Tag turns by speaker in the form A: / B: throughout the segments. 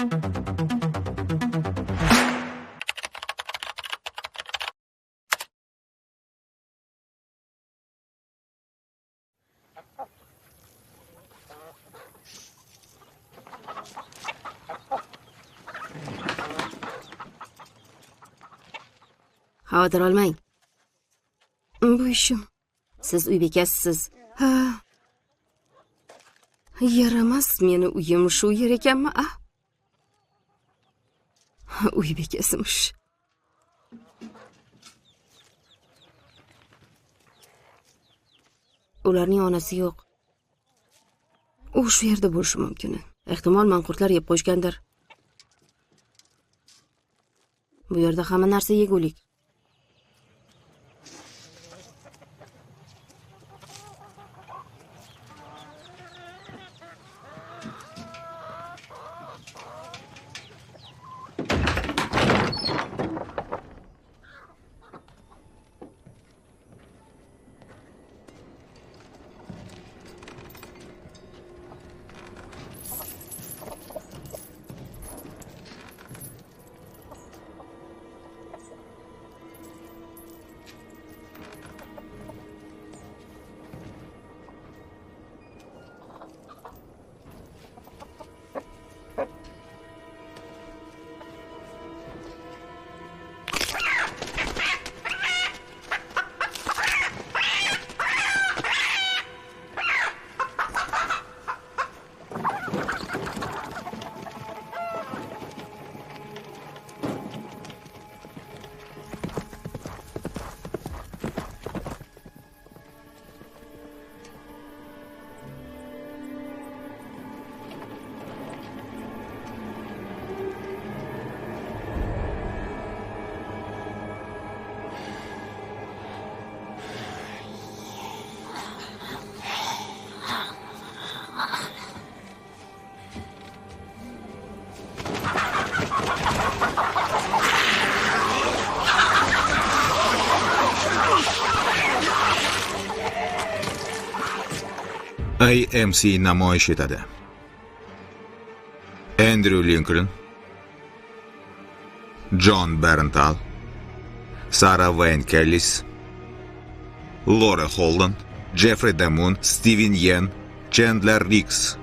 A: Xavotir olmang. Bu ishim. Siz uy bekasisiz. Ha. Yaramas meni uyim shu yer ekanmi, a? Uy bekasimish. Ularning onasi yo'q. U shu yerda bo'lishi mumkin. Ehtimol manqurtlar yeb qo'yishgandir. Bu yerda hamma narsa yegulik.
B: AMC namoyish etadi. Andrew Lincoln, John Barenthal, Sarah Wayne Callis, Laura Holland, Jeffrey Damoon, Steven Yeun, Chandler Riggs.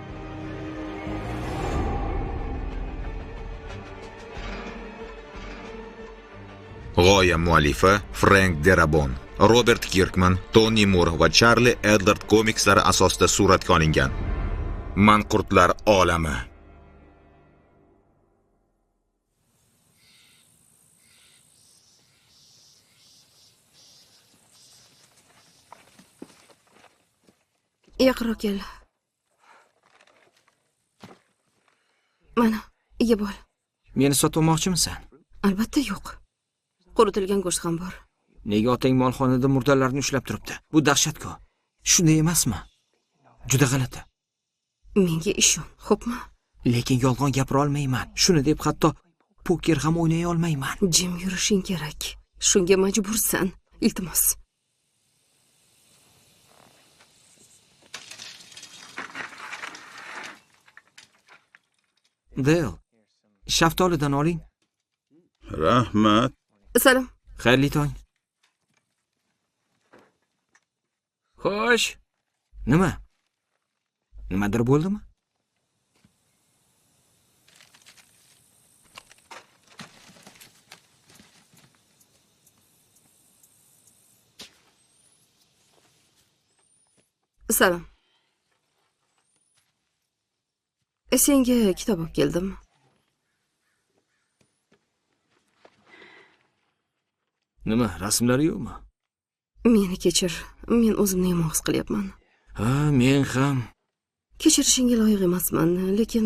B: G'oya muallifi Frank Darabont, Robert Kirkman, Tony Moore va Charlie Adlard komikslari asosida suratga olingan. Manqurtlar olami.
A: Yaqinroq kel. Mana, yeb ol.
C: Meni sotmoqchimisan?
A: Albatta yo'q. Quritilgan go'sht ham bor.
C: Nega otang molxonada murdalarni ushlab turibdi? Bu dahshat-ku. Shunday emasmi? Juda g'alati.
A: Menga ishon, xo'pmi?
C: Lekin yolg'on gapira olmayman. Shuni deb hatto poker ham o'ynay olmayman.
A: Jim yurishing kerak. Shunga majbursan. Iltimos.
C: Dale, shaftolidan oling.
D: Rahmat.
A: Salom.
C: Xayrli tong. Xo'sh. Nima? Nimadir bo'ldimi?
A: Salom. Senga kitob olib keldim.
C: Nima, rasmlari yo'qmi?
A: Meni kechir. Men o'zimni yomon his qilyapman.
C: Ha, men ham.
A: Kechirishingga loyiq emasman, lekin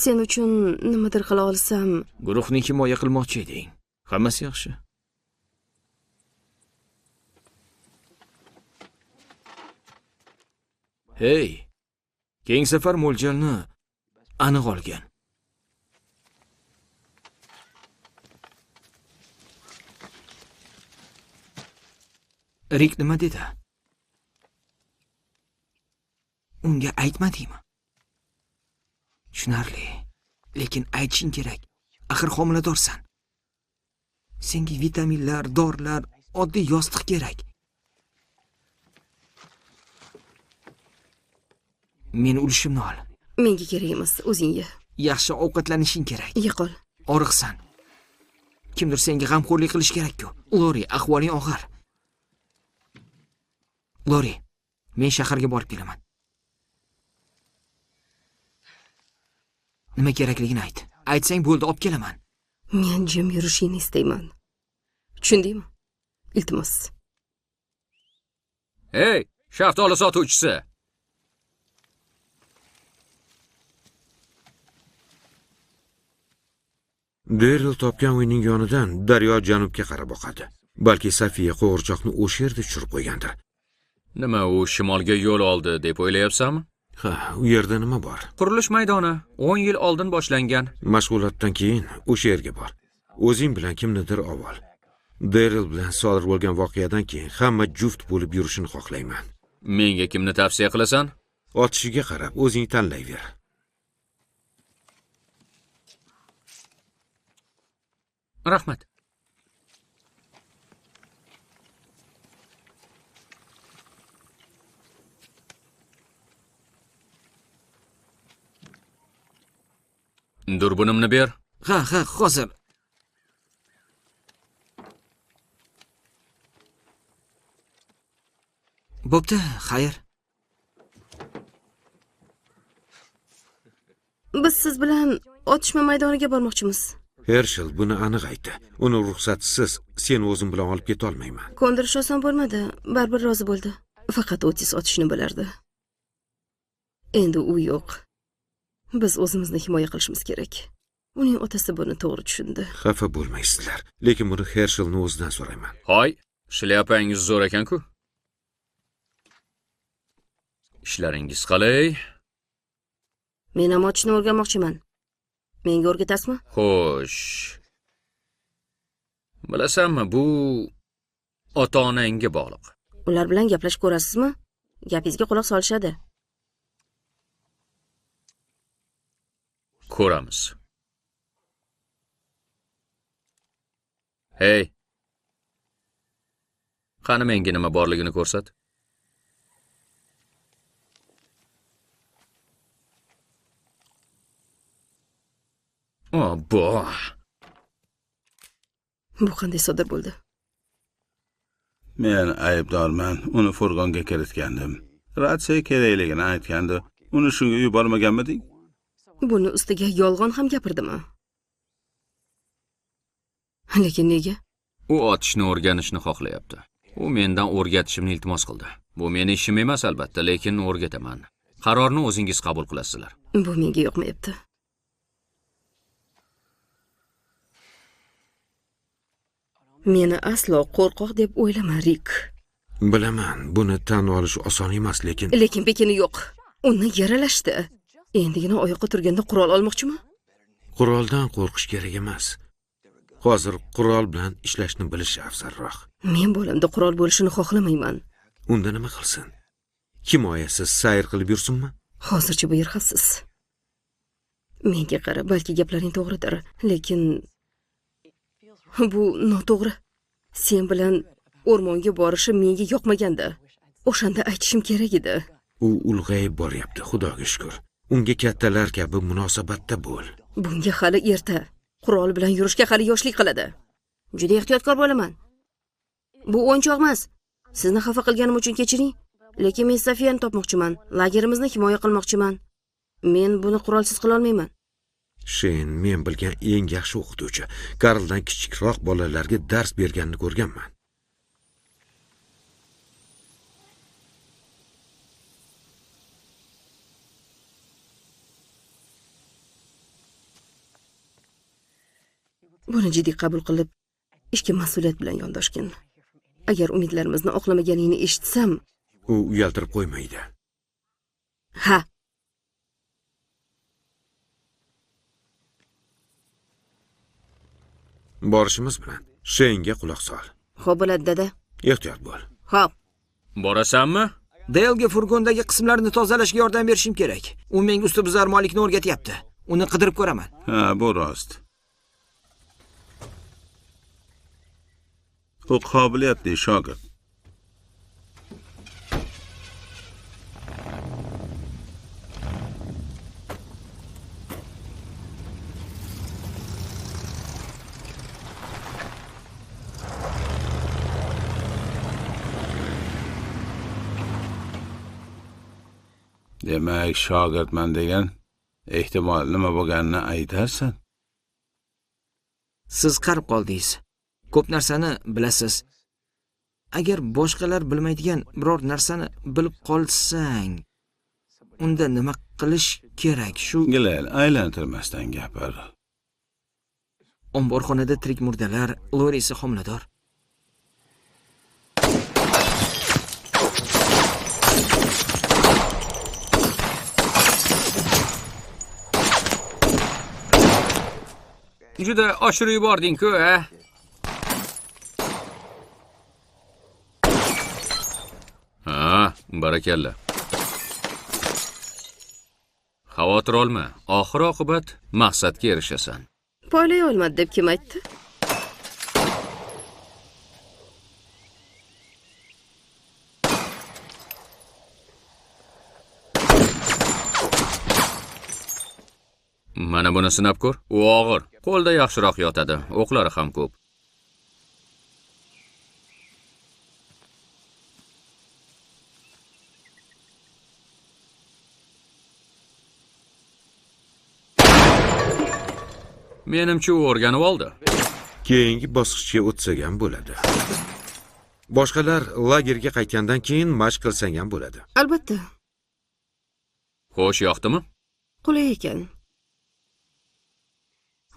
A: sen uchun nimadir qila olsam,
C: Guruhni himoya qilmoqchi eding. Hammasi yaxshi. Hey, keyingi safar mo'ljalni aniq olgan. Rik nima dedi? Unga aytmadingmi? Tushunarli. Lekin aytishing kerak. Axir homiladorsan. Senga vitaminlar, dorilar, oddiy yostiq kerak. Men ulushimni ol.
A: Menga kerak emas, o'zing ye.
C: Yaxshi ovqatlanishing kerak.
A: Ye qol.
C: Og'riqsan. Kimdir senga g'amxo'rlik qilish kerak-ku. Lori, ahvoling og'ir. Lori, men shaharga borib kelaman. Nima kerakligini ayt. Aytsang bo'ldi, olib kelaman.
A: Men jim yurishingni istayman. Tushundingmi? Iltimos.
E: Hey, shaftoli sotuvchisi.
F: Deril topgan uyning yonidan daryo janubga qarab oqadi. Balki Safiya qo'g'irchoqni o'sha yerda tushirib qo'ygandir.
E: Nima u shimolga yo'l oldi deb o'ylayapsanmi?
F: Ha, u yerda nima bor?
E: Qurilish maydoni 10 yil oldin boshlangan.
F: Mashg'ulotdan keyin o'sha yerga bor. O'zing bilan kimnidir avval. Deril bilan sodir bo'lgan voqeadan keyin hamma juft bo'lib yurishini xohlayman.
E: Menga kimni tavsiya qilasan?
F: Otishiga qarab o'zing tanlayver.
E: Rahmat. Durbunimni ber.
C: Ha, hozir. Bo'pti, xayr.
A: Biz siz bilan otishma maydoniga bormoqchimiz.
F: Hershel buni aniq aytdi. Uni ruxsatsiz sen o'zim bilan olib keta olmayman.
A: Ko'ndirish oson bo'lmadi, baribir rozi bo'ldi. Faqat Otis otishni bilardi. Endi u yo'q. Biz o'zimizni himoya qilishimiz kerak. Uning otasi buni to'g'ri tushundi.
F: Xafa bo'lmaysizlar, lekin buni Hershelning o'zidan so'rayman.
E: Hoy, shlyapangiz zo'r ekan-ku. Ishlaringiz qalay?
A: Men ham otishni o'rganmoqchiman. Menga o'rgatasizmi?
E: Xo'sh. Bilasanmi, bu ota-onangga bog'liq.
A: Ular bilan gaplashib ko'rasizmi? Gapingizga quloq solishadi.
E: Ko'ramiz. Hey. Qani menga nima borligini ko'rsat. Obbo.
A: Bu qanday sodir bo'ldi?
D: Men aybdorman. Uni furgonga kiritgandim. Ratsiya kerakligini aytgandi. Uni shunga yubormaganmiding?
A: Buni ustiga yolg'on ham gapirdimi? Lekin nega?
E: U otishni o'rganishni xohlayapti. U mendan o'rgatishimni iltimos qildi. Bu meni ishim emas albatta, lekin o'rgataman. Qarorni o'zingiz qabul qilasizlar.
A: Bu menga yoqmayapti. Meni aslo qo'rqoq deb o'ylama, Rik.
F: Bilaman, buni tan olish oson emas, lekin
A: Bekini yo'q. Uni yaralashdi. Endigina oyoqqa turganda qurol olmoqchimi?
F: quroldan qo'rqish kerak emas. Hozir qurol bilan ishlashni bilish afzalroq.
A: Men bolamda qurol bo'lishini xohlamayman.
F: Unda nima qilsin? Himoyasiz sayr qilib yursinmi?
A: Hozircha bu yer xavfsiz. Menga qara, balki gaplaring to'g'ridir, lekin bu noto'g'ri. Sen bilan o'rmonga borishi menga yoqmaganda. O'shanda aytishim kerak edi.
F: U ulg'ayib boryapti, Xudoga shukr. Unga kattalar kabi munosabatda bo'l.
A: Bunga hali erta. Qurol bilan yurishga hali yoshlik qiladi. Juda ehtiyotkor bo'laman. Bu o'yinchoq emas. Sizni xafa qilganim uchun kechiring, lekin men Safiyani topmoqchiman. Lagerimizni himoya qilmoqchiman. Men buni qurolsiz qila olmayman.
F: Shen men bilgan eng yaxshi o'qituvchi. Karldan kichikroq bolalarga dars berganini ko'rganman.
A: Buni jiddiy qabul qilib, ishga mas'uliyat bilan yondoshgin. Agar umidlarimizni oqlamaganingni eshitsam,
F: U uyaltirib qo'ymaydi.
A: ha,
F: Borishimiz bilan Shenga quloq sol.
A: xo'p bo'ladi dada.
F: Ehtiyot bo'l.
A: Xo'p.
E: Borasanmi?
C: Dale'ga furgondagi qismlarni tozalashga yordam berishim kerak. U menga ustibuzarmonlikni o'rgatyapti. uni qidirib ko'raman.
D: Ha, bu rost. U qobiliyatli shogird. Demak, shogirdman degan ehtimol nima bo'lganini aytarsan.
C: Siz qarib qoldingiz. Ko'p narsani bilasiz. Agar boshqalar bilmaydigan biror narsani bilib qolsang, unda nima qilish kerak? Shu
D: Gilal, aylantirmasdan gapir.
C: omborxonada tirik murdalar, Lori esa homilador.
E: Juda oshirib yubording-ku, a? Ha, barakalla. Xavotir olma. Oxir-oqibat maqsadga erishasan.
A: Poylay olmadi deb kim aytdi?
E: Mana buni sinab ko'r. U og'ir. Qo'lda yaxshiroq yotadi. O'qlari ham ko'p. Menimcha u o'rganib oldi.
F: Keyingi bosqichga o'tsang ham bo'ladi. Boshqalar lagerga qaytgandan keyin mashq qilsang ham bo'ladi.
A: Albatta,
E: Xo'sh, yoqdimi?
A: qulay ekan.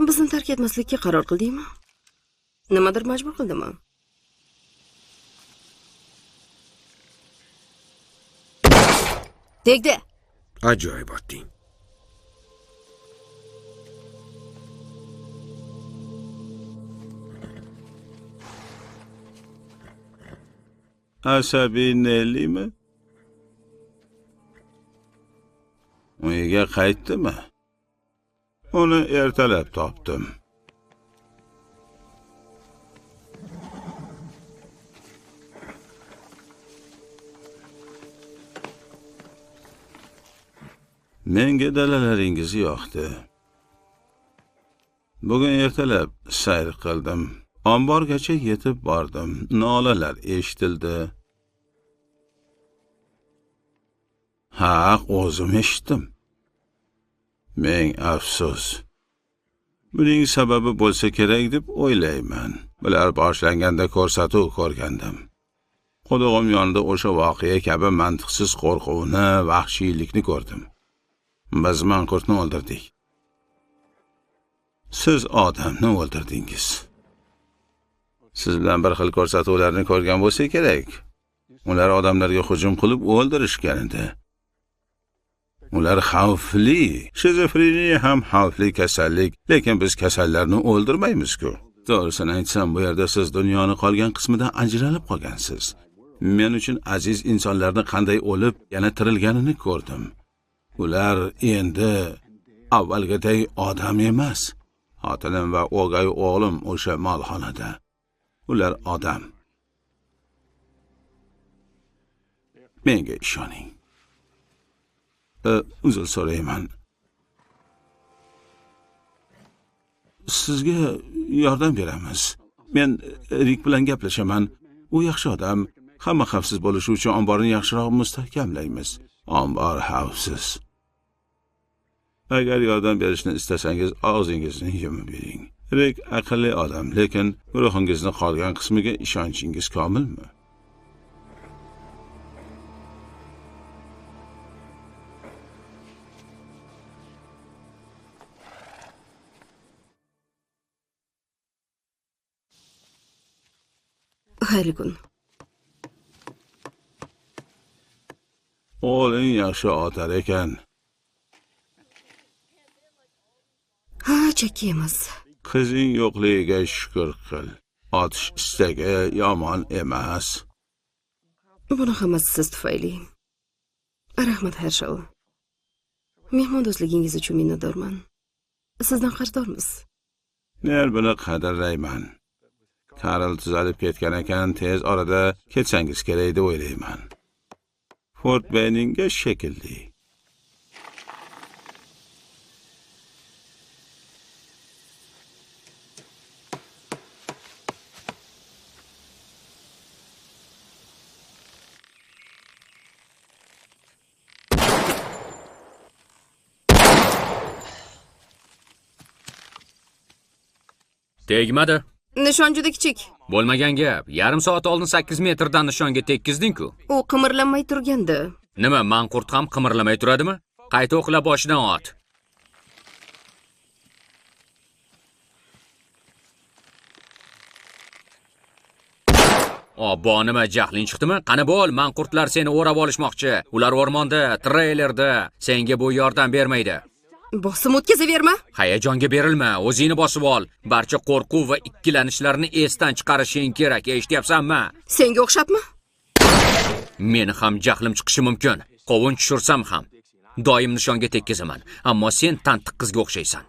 A: Bizni tark etmaslikka qaror qildingmi? Nimadir majbur qildimi? Tegdi.
F: Ajoyib otding.
D: Asabiy Nellimi? Uyiga qaytdimi? Uni ertalab topdim. Menga dalalaringiz yoqdi. Bugun ertalab sayr qildim. Omborgacha yetib bordim. Nolalar eshitildi. Ha, o'zim eshitdim. Ming afsus. Buning sababi bo'lsa kerak deb o'ylayman. Bular boshlanganda ko'rsatuv ko'rgandim. Qudug'im yonida o'sha voqea kabi mantiqsiz qo'rquvni, vahshiylikni ko'rdim. Biz manqurtni o'ldirdik. Siz odamni o'ldirdingiz. Siz bilan bir xil ko'rsatuvlarni ko'rgan bo'lsa kerak. Ular odamlarga hujum qilib o'ldirishgan edi. Ular xavfli. Shizofreniya ham xavfli kasallik, lekin biz kasallarni o'ldirmaymiz-ku. To'g'risini aytsam, bu yerda siz dunyoning qolgan qismidan ajralib qolgansiz. Men uchun aziz insonlarni qanday o'lib, yana tirilganini ko'rdim. Ular endi avvalgiday odam emas. Xotinim va o'g'ay o'g'lim o'sha molxonada. Ular odam. Menga ishoning. Uzr so'rayman. Sizga yordam beramiz. Men Rik bilan gaplashaman. U yaxshi odam. Hamma xavfsiz bo'lishi uchun omborni yaxshiroq mustahkamlaymiz. Ombor xavfsiz. Agar yordam berishni istasangiz, og'zingizni yumib bering. Rik aqlli odam, lekin guruhingizni qolgan qismiga ishonchingiz komilmi?
A: Xayrli kun.
D: O'g'ling yaxshi otar ekan.
A: Ha, chakki emas.
D: Qizing yo'qligiga shukr qil. Otish istagi yomon emas.
A: Buni hammasi siz tufayli. Rahmat, Hershel. Mehmondo'stligingiz uchun minnatdorman. Sizdan qarzdormiz.
D: Men buni qadrlayman. Karl tuzalib ketgan ekan, tez orada ketsangiz kerak deb o'ylayman. Fort Beningga shekilli.
E: Tegmadi.
A: Nishon juda kichik.
E: Bo'lmagan gap. Yarim soat oldin 8 metrdan nishonga tekkizding-ku.
A: U qimirlamay turgandi.
E: Nima, manqurt ham qimirlamay turadimi? Qayta o'qla boshidan ot. Obbo, nima jahling chiqdimi? Qani bo'l, manqurtlar seni o'rab olishmoqchi. Ular o'rmonda, treylerda. Senga bu yordam bermaydi.
A: Bosim o'tkazaverma.
E: Hayajonga berilma, o'zingni bosib ol. Barcha qo'rquv va ikkilanishlarni esdan chiqarishing kerak, eshityapsanmi?
A: Senga o'xshabmi?
E: Meni ham jahlim chiqishi mumkin. Qovun tushirsam ham. Doim nishonga tekkizaman, ammo sen tantiq qizga o'xshaysan.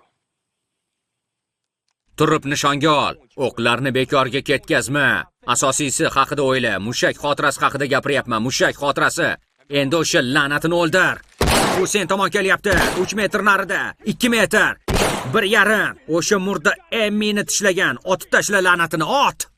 E: Turib nishonga ol. O'qlarni bekorga ketkazma. Asosiysi haqida o'yla. Mushak xotirasi haqida gapiryapman. Mushak xotirasi. Endi o'sha la'natini o'ldir. U sen tomon kelyapti. 3 metr narida. 2 metr. 1,5. O'sha murda Emmini tishlagan. Otib tashla la'natini, ot.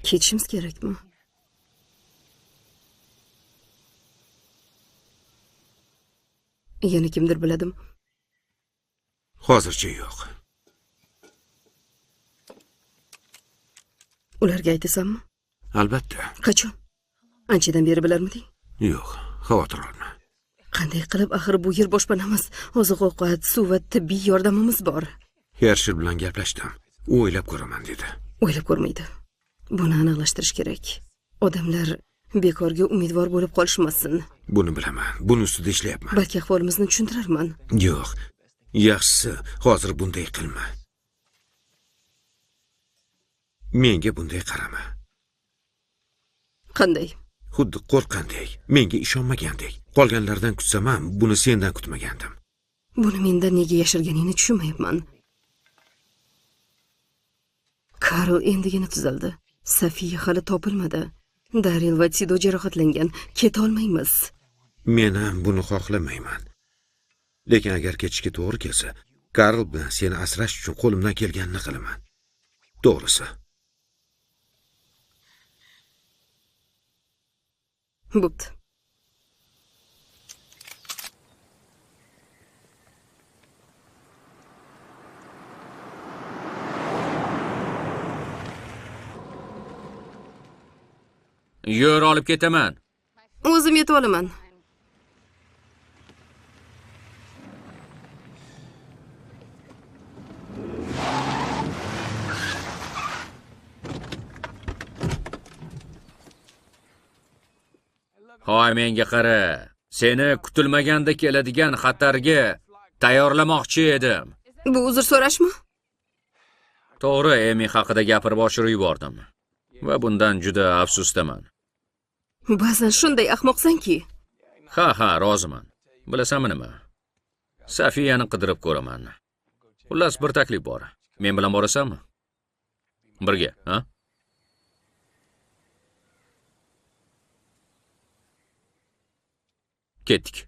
A: Ketishimiz kerakmi? Yana kimdir biladimi?
F: Hozircha yo'q.
A: Ularga aytasanmi?
F: Albatta.
A: Qachon? Anchadan beri bilarmiding?
F: Yo'q, xavotir olma.
A: Qanday qilib, axir bu yer boshpanamiz. Oziq-ovqat, suv va tibbiy yordamimiz bor.
F: Hershel bilan gaplashdim. U o'ylab ko'raman dedi.
A: O'ylab ko'rmaydi. Buni aniqlashtirish kerak. Odamlar bekorga umidvor bo'lib qolishmasin.
F: Buni bilaman. Buni ustida ishlayapman.
A: Balki ahvolimizni tushuntirarman.
F: Yo'q. Yaxshisi, hozir bunday qilma. Menga bunday qarama.
A: Qanday?
F: Xuddi qo'rqqandek, menga ishonmagandek. Qolganlardan kutsam ham, buni sendan kutmagandim.
A: Buni mendan nega yashirganingni tushunmayapman. Karl endigina tuzaldi. Safiya hali topilmadi. Daryl va Tido jarohatlangan. Keta olmaymiz.
F: Men ham buni xohlamayman. Lekin agar ketishga to'g'ri kelsa, Karl bilan seni asrash uchun qo'limdan kelganini qilaman. To'g'risi.
A: Bo'pti.
E: Yur, olib ketaman.
A: O'zim yetib olaman.
E: Hoy, menga qara. Seni kutilmaganda keladigan xatarga tayyorlamoqchi edim.
A: Bu uzr so'rashmi?
E: To'g'ri, Emi haqida gapirib oshirib yubordim. Va bundan juda afsusdaman.
A: Ba'zan shunday ahmoqsanki.
E: Ha, roziman. Bilasanmi nima? Safiyani qidirib ko'raman. Xullas, bir taklif bor. Men bilan borasanmi? Birga, ha? Ketdik.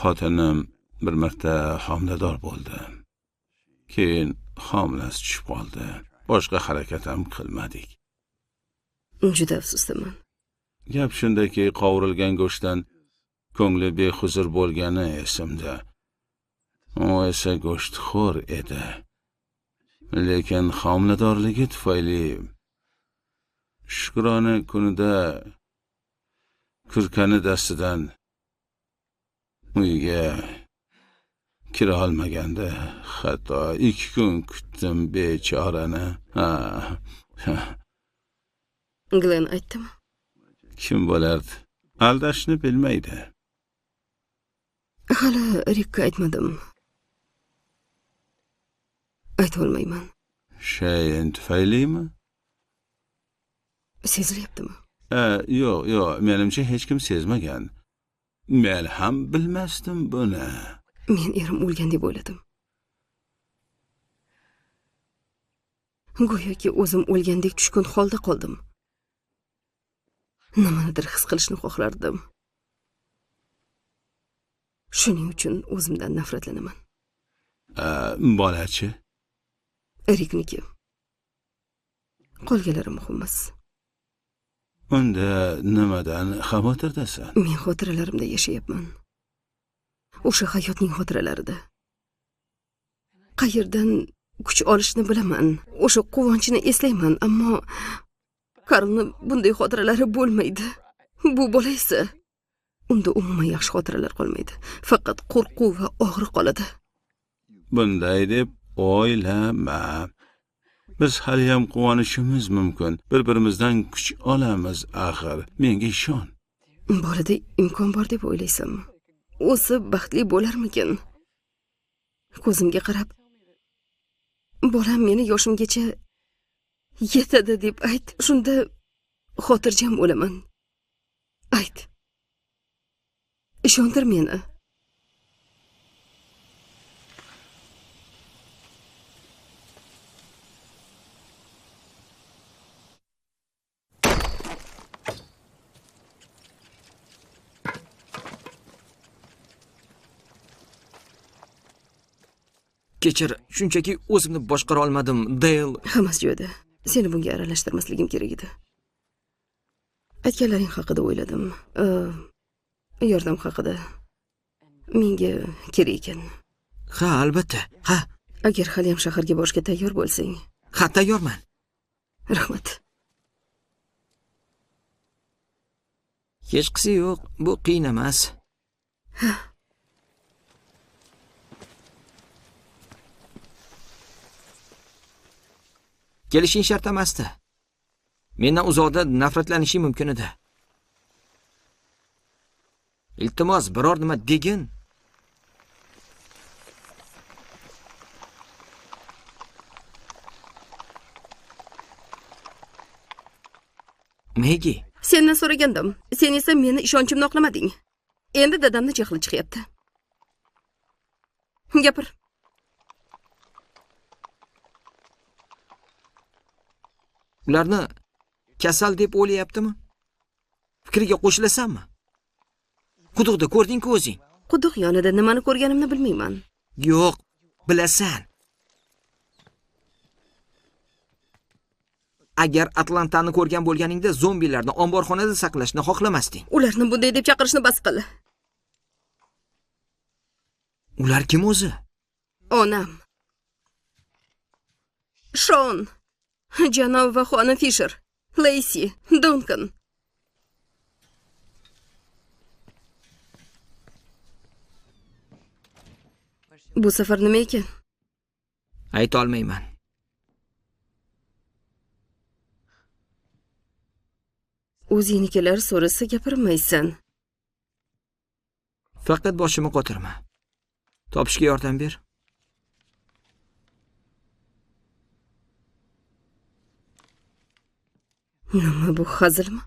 D: Xotinim bir marta homilador bo'ldi. Keyin homilasi tushib qoldi. Boshqa harakat ham qilmadik.
A: Juda afsusdaman.
D: Gap shundaki, qovurilgan go'shtdan ko'ngli behuzur bo'lgani esimda. U esa go'shtxo'r edi. Lekin homiladorligi tufayli Shukrona kunida kurkani dastidan uyga kira olmaganda, hatto 2 kun kutdim bechorani.
A: Glen aytdimi?
D: Kim bo'lardi? Aldashni bilmaydi.
A: Hali Rikka aytmadim. Ayta olmayman.
D: Shayn tufaylimi?
A: Sezilyaptimi?
D: Yo'q, menimcha hech kim sezmagan. Men ham bilmasdim buni.
A: Men erim o'lgan deb o'yladim. Go'yoki o'zim o'lgandek tushkun holda qoldim. Nimanidir his qilishni xohlardim. Shuning uchun o'zimdan nafratlanaman.
D: Bolachi?
A: Rikniki. Qolganlari muhim emas.
D: Unda nimadan xavotirdasan?
A: Men xotiralarimda yashayapman. O'sha hayotning xotiralarida. Qayerdan kuch olishni bilaman. O'sha quvonchni eslayman, ammo Karlni bunday xotiralari bo'lmaydi. Bu bola esa unda umuman yaxshi xotiralar qolmaydi. Faqat qo'rquv va og'riq qoladi.
D: Bunday deb o'ylama. Biz hali ham quvonishimiz mumkin. Bir-birimizdan kuch olamiz axir. Menga ishon.
A: Bolada imkon bor deb o'ylaysanmi? O'zi baxtli bo'larmikin? Ko'zimga qarab, bolam meni yoshimgacha yetadi deb ayt. Shunda xotirjam bo'laman. Ayt. Ishontir meni.
C: Kechir, shunchaki o'zimni boshqara olmadim, Dale.
A: Hammasi joyida. Seni bunga aralashtirmasligim kerak edi. Aytganlaring haqida o'yladim. Yordam haqida. Menga kerak ekan.
C: Ha, albatta. Ha.
A: Agar hali ham shaharga borishga tayyor bo'lsang.
C: Ha, tayyorman.
A: Rahmat.
C: Hech qisi yo'q, bu qiyin emas. Kelishing shart emasdi. Mendan uzoqda nafratlanishing mumkin edi. Iltimos, biror nima degin. Megi,
A: Sendan so'ragandim. Sen esa meni ishonchimni oqlamading. Endi dadamni jahli chiqyapti. Gapir.
C: ularni kasal deb o'ylayaptimi? Fikriga qo'shilasanmi? Quduqda ko'rding-ku o'zing.
A: Quduq yonida nimani ko'rganimni bilmayman.
C: Yo'q, bilasan. Agar Atlantani ko'rgan bo'lganingda zombilarni omborxonada saqlashni xohlamasding.
A: Ularni bunday deb chaqirishni bas qil.
C: Ular kim o'zi?
A: Onam. Shon, janob va xonim Fisher, Lacey, Duncan. Bu safar nima ekan?
C: Ayta olmayman.
A: O'zingnikilar so'rasa gapirmaysan.
C: Faqat boshimni qotirma. Topishga yordam ber.
A: Nima bu, hazilmi?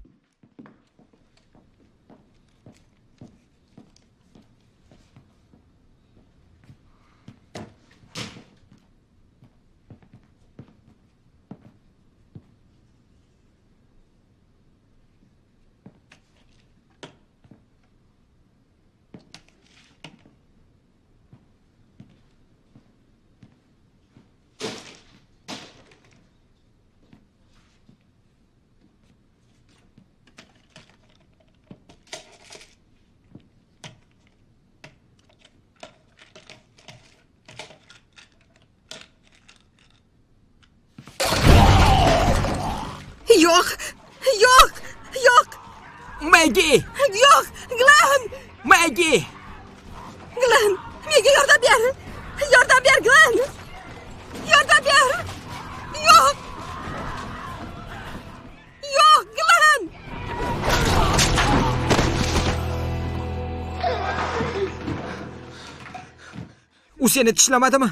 A: Yo'q! Yo'q! Yo'q!
C: Maggie!
A: Yo'q! Glen!
C: Maggie!
A: Glen! Menga yordam ber! Yordam ber, Glen! Yordam ber! Yo'q! Yo'q, Glen!
C: U seni tishlamadimi?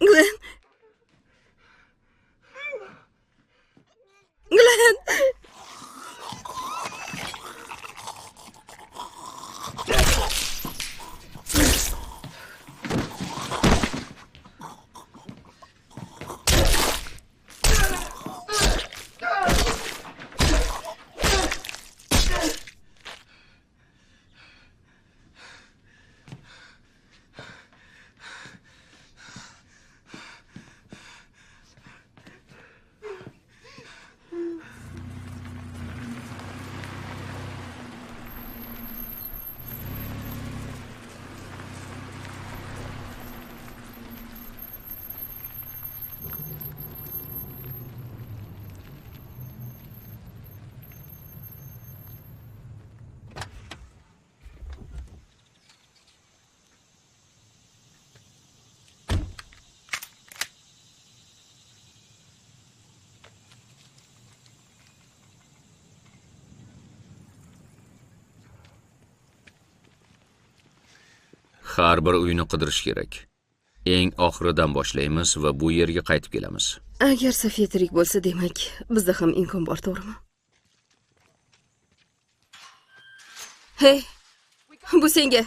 A: Glen! Glen!
E: Har bir uyni qidirish kerak. Eng oxiridan boshlaymiz va bu yerga qaytib kelamiz.
A: Agar Safiya tirik bo'lsa, demak, bizda ham imkon bor, to'g'rimi? Hey, bu senga.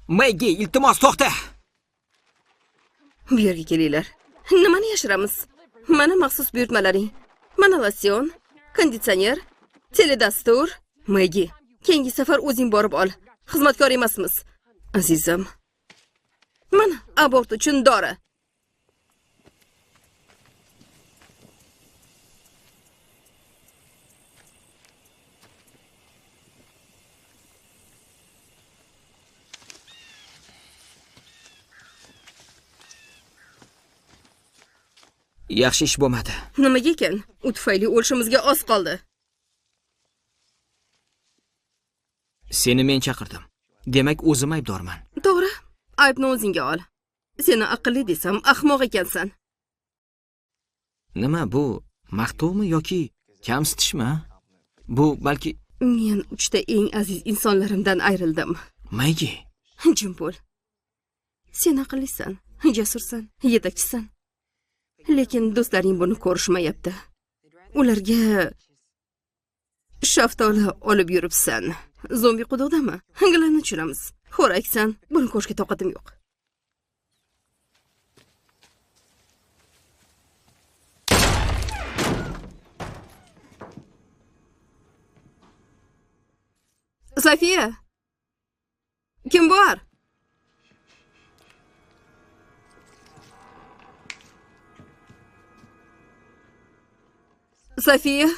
C: Maggie, iltimos to'xta.
A: Bu yerga kelinglar. Nimani yashiramiz? Mana maxsus buyurtmalaring. Mana losyon, konditsioner, teledastur. Maggie, keyingi safar o'zing borib ol. Xizmatkor emasmiz. Azizim. Mana abort uchun dori.
C: Yaxshi ish bo'lmadi.
A: Nimaga ekan? U tufayli o'lishimizga oz qoldi.
C: Seni men chaqirdim. Demak, o'zim aybdorman.
A: To'g'ri. Aybni o'zingga ol. Seni aqlli desam, ahmoq ekansan.
C: Nima bu? Maqtovmi yoki kamsitishmi? Bu balki
A: Men 3 ta eng aziz insonlarimdan ayrildim.
C: Maggie.
A: Jim bo'l. Sen aqllisan, jasursan, yetakchisan. Lekin do'stlaring buni ko'rishmayapti. Ularga shaftoli olib yuribsan. Zombi quduqdami? Glanni tushiramiz. Xo'raksan, buni ko'rishga toqatim yo'q. Safiya! Kim bor? Safiya!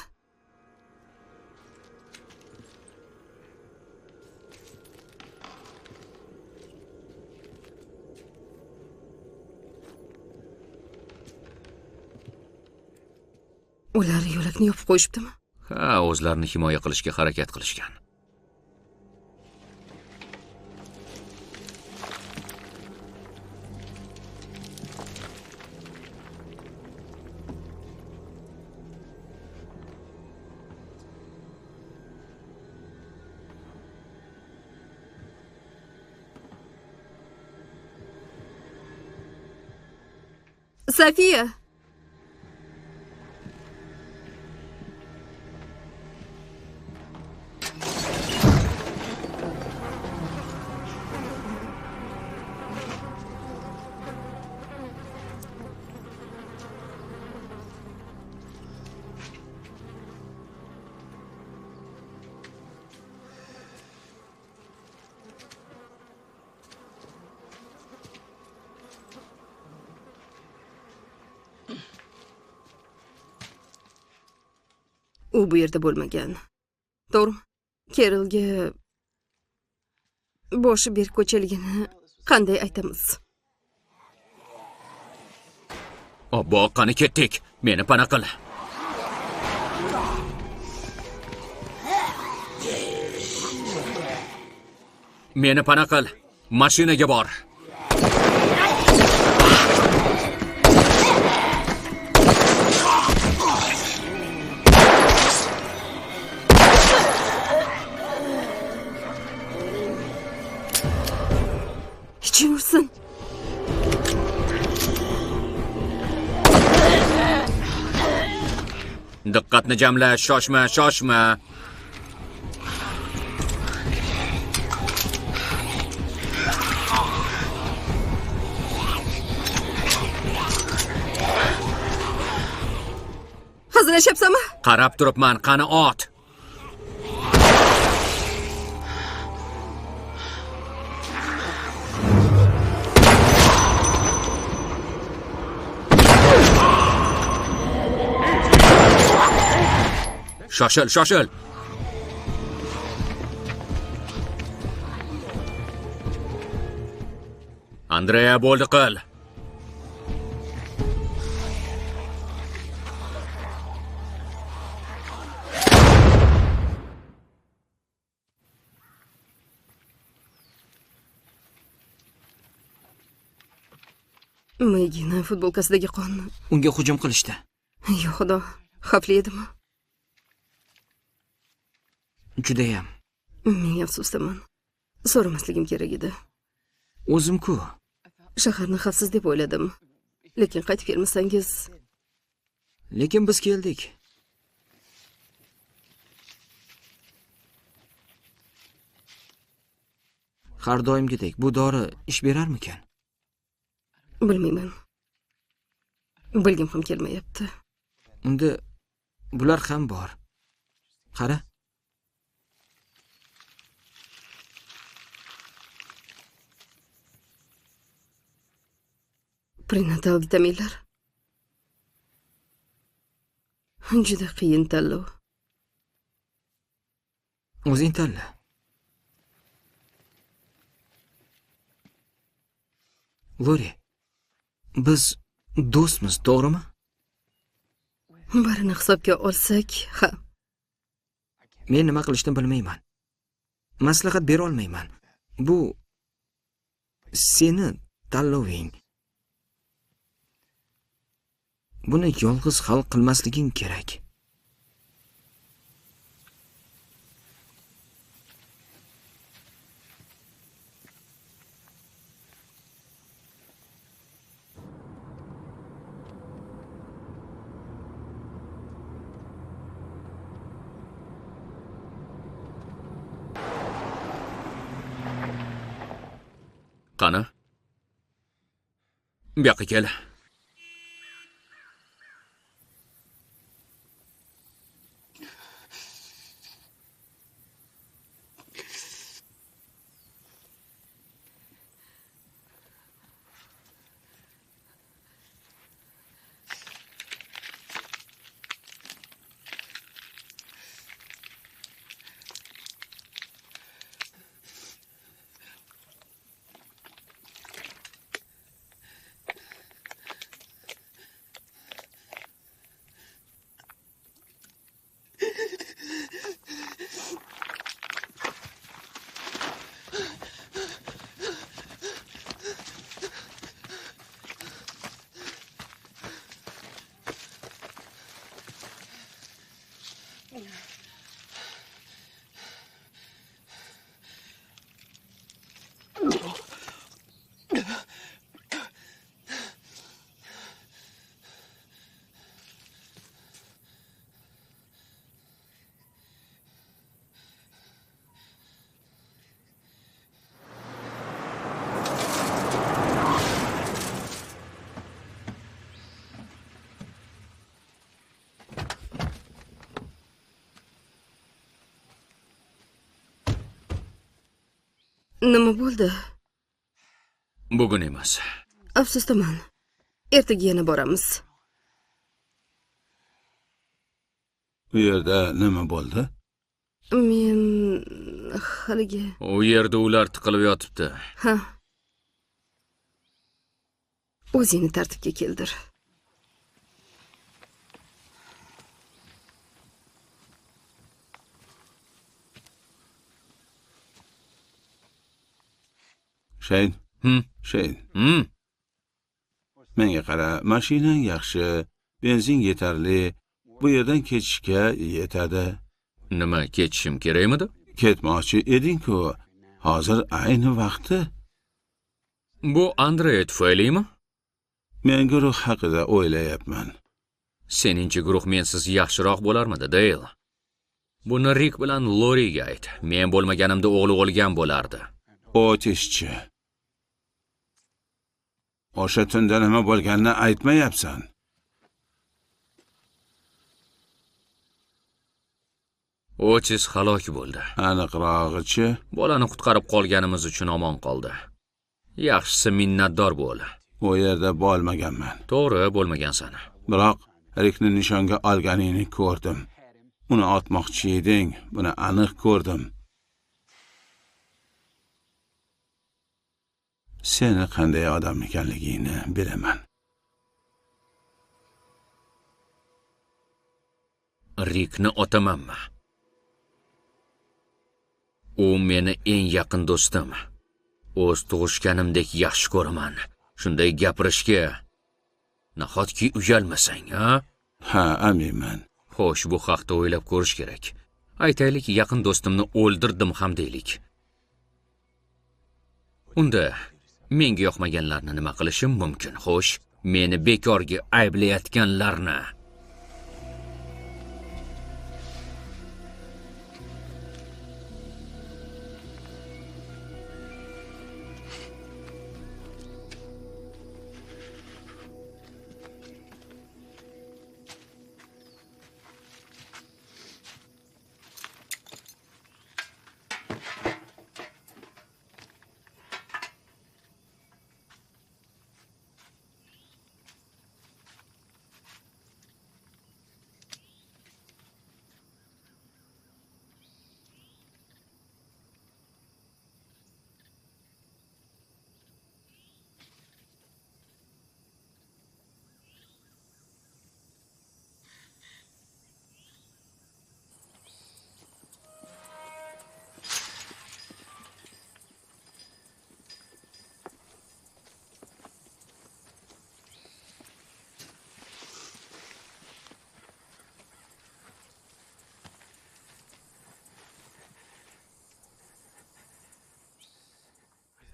A: Ular yo'lakni yopib qo'yishibdimi?
E: Ha, o'zlarini himoya qilishga harakat qilishgan.
A: Safiya! U bu yerda bo'lmagan. To'g'rimi? Kerolga boshi berk ko'chaligini qanday aytamiz?
E: Obbo, qani ketdik. Meni pana qil. Meni pana qil. Mashinaga bor.
A: Iching ursin.
E: Diqqatni jamla, shoshma.
A: Hazillashyapsanmi?
E: Qarab turibman, qani ot. Shoshil. Andrea, bo'ldi qil.
A: Megina futbolkasidagi qonni.
C: Unga hujum qilishdi.
A: Yo xudo, xavfli edimi?
C: Judayam.
A: Men afsusdaman. So'ramasligim kerak edi.
C: O'zim-ku.
A: Shaharni xavfsiz deb o'yladim. Lekin qaytib kelmasangiz,
C: Lekin biz keldik. Har doimgidek bu dori ish berarmikan?
A: bilmayman. Bilgim ham kelmayapti.
C: Unda bular ham bor. Qara.
A: Prenatal vitaminlar. Juda qiyin tanlov.
C: O'zing tanla. Lori, biz do'stmiz, to'g'rimi?
A: Barini hisobga olsak, ha.
C: Men nima qilishni bilmayman. Maslahat bera olmayman. Bu seni tanloving. Buni yolg'iz hal qilmasliging kerak.
E: Qani? Bu yoqqa kel.
A: Nima bo'ldi?
E: Bugun emas.
A: Afsusdaman. Ertaga yana boramiz.
D: Bu yerda nima bo'ldi?
A: Men haligi.
E: U yerda ular tiqilib yotibdi.
A: Ha. O'zingni tartibga keltir.
D: Shayn,
E: Hm.
D: Shayn.
E: Hm.
D: Menga qara, mashinang yaxshi, benzin yetarli. Bu yerdan ketishga yetadi.
E: Nima ketishim kerakmidi?
D: Ketmoqchi eding-ku. Hozir ayni vaqti.
E: Bu Andrey tufaylimi?
D: Men guruh haqida o'ylayapman.
E: Seningcha guruh mensiz yaxshiroq bo'larmidi, Dale? Buni Rik bilan Loriga ayt. Men bo'lmaganimda o'g'li o'lgan bo'lardi.
D: Otischi. O'sha tunda nima bo'lganini aytmayapsan.
E: Otis halok bo'ldi.
D: Aniqrog'ichi,
E: Bolani qutqarib qolganimiz uchun omon qoldi. Yaxshisi minnatdor bo'l.
D: u yerda bo'lmaganman.
E: To'g'ri, bo'lmagansan.
D: Biroq Rikni nishonga olganingni ko'rdim. Uni otmoqchi eding, buni aniq ko'rdim. Seni qanday odam ekanligingni bilaman.
E: Rikni otamanmi? U meni eng yaqin do'stim. O'z tug'ishganimdek yaxshi ko'raman. Shunday gapirishga nahotki uyalmasang, ha?
D: Ha, aminman.
E: Xo'sh, bu haqda o'ylab ko'rish kerak. Aytaylik, yaqin do'stimni o'ldirdim ham deylik. Unda menga yoqmaganlarni nima qilishim mumkin? Xo'sh, meni bekorga ayblayotganlarni.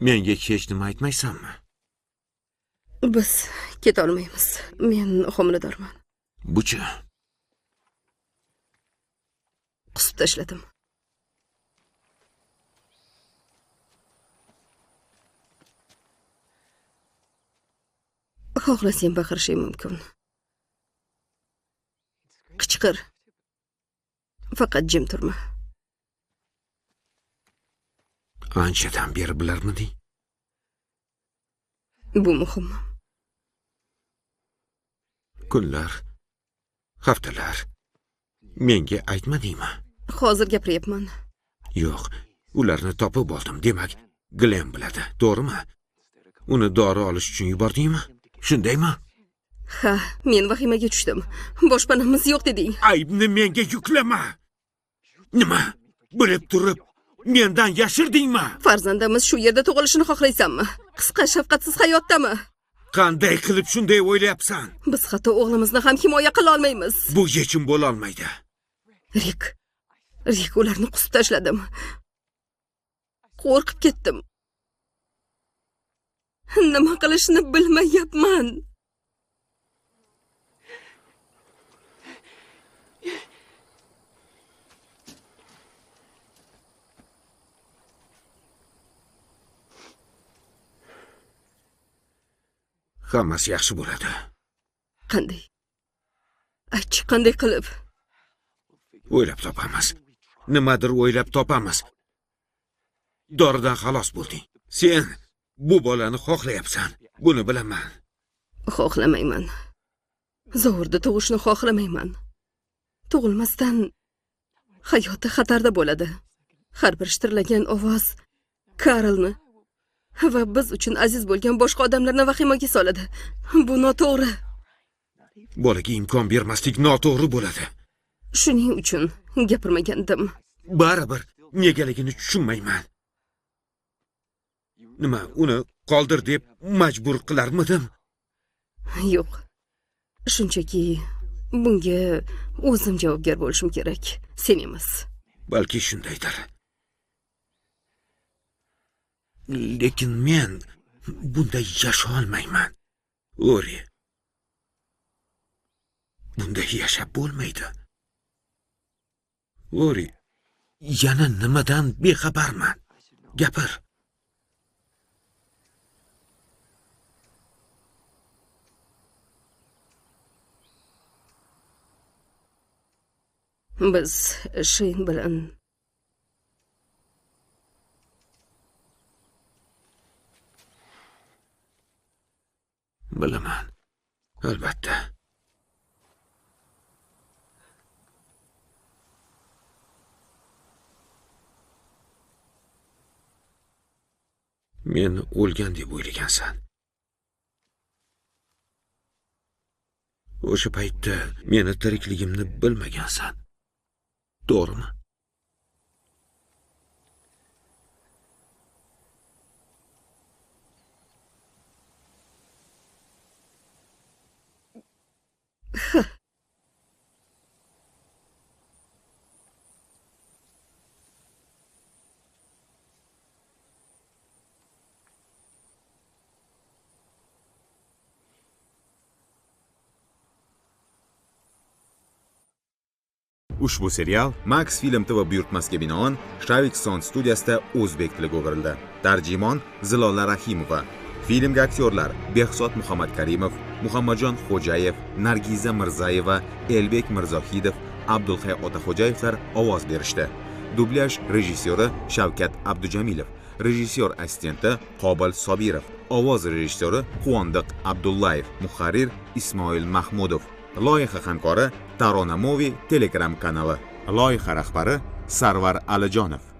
F: Menga hech nima aytmaysanmi?
A: Biz keta olmaymiz. Men homiladorman.
F: Buchi?
A: Qisib tashladim. Xohlasang baqirishim mumkin. Qichqir. Faqat jim turma.
F: Anchadan beri bilarmiding?
A: Bu muhim.
F: Kunlar, haftalar. Menga aytmadingmi?
A: Hozir gapiryapman.
F: Yo'q, ularni topib oldim. Demak, Glen biladi, to'g'rimi? Uni dori olish uchun yubordingmi? Shundaymi?
A: Ha, men vahimaga tushdim. Boshpanamiz yo'q deding.
F: Aybni menga yuklama. Nima? Bilib turib mendan yashirdingmi?
A: Farzandimiz shu yerda tug'ilishini xohlaysanmi? Qisqa shafqatsiz hayotdami?
F: Qanday qilib shunday o'ylayapsan?
A: Biz hatto o'g'limizni ham himoya qila olmaymiz.
F: Bu yechim bo'la olmaydi.
A: Rik ularni qisib tashladim. Qo'rqib ketdim. Nima qilishni bilmayapman.
F: Hammasi yaxshi bo'ladi.
A: Qanday? Aytchi, qanday qilib?
F: O'ylab topamiz. Nimadir o'ylab topamiz. Doridan xalos bo'lding. Sen bu bolani xohlayapsan. Buni bilaman.
A: Xohlamayman. Zovurda tug'ishni xohlamayman. Tug'ilmasdan hayoti xatarda bo'ladi. Har bir shitirlagan ovoz Karlni va biz uchun aziz bo'lgan boshqa odamlarni vahimaga soladi. Bu noto'g'ri.
F: Bolaga imkon bermaslik noto'g'ri bo'ladi.
A: Shuning uchun gapirmagandim.
F: Baribir negaligini tushunmayman. Nima, uni qoldir deb majbur qilarmidim?
A: Yo'q. Shunchaki bunga o'zim javobgar bo'lishim kerak, sen emas.
F: Balki shundaydir. Lekin men bunday yasha olmayman. Lori. Bunday yashab bo'lmaydi. Lori, yana nimadan bexabarman? Gapir.
A: Biz Sheyn bilan
F: bilaman. Albatta. Men o'lgan deb o'ylagansan. O'sha paytda meni tirikligimni bilmagansan. To'g'rimi?
B: Ushbu serial Max Film TV buyurtmasiga binoan Shavikson studiyasida o'zbek tiliga o'girildi. Tarjimon Zilola Rahimova. Filmga aktyorlar Behzod Muhammad Karimov, Muhammadjon Xo'jayev, Nargiza Mirzayeva, Elbek Mirzohidov, Abdulhay Otaxo'jayevlar ovoz berishdi. Dublyaj rejissyori Shavkat Abdujamilov, rejissyor assistenti Qobil Sobirov, ovoz rejissyori Quvondiq Abdullayev, muharrir Ismoil Mahmudov. Loyiha hamkori Tarona Movie Telegram kanali. Loyiha rahbari Sarvar Alijonov.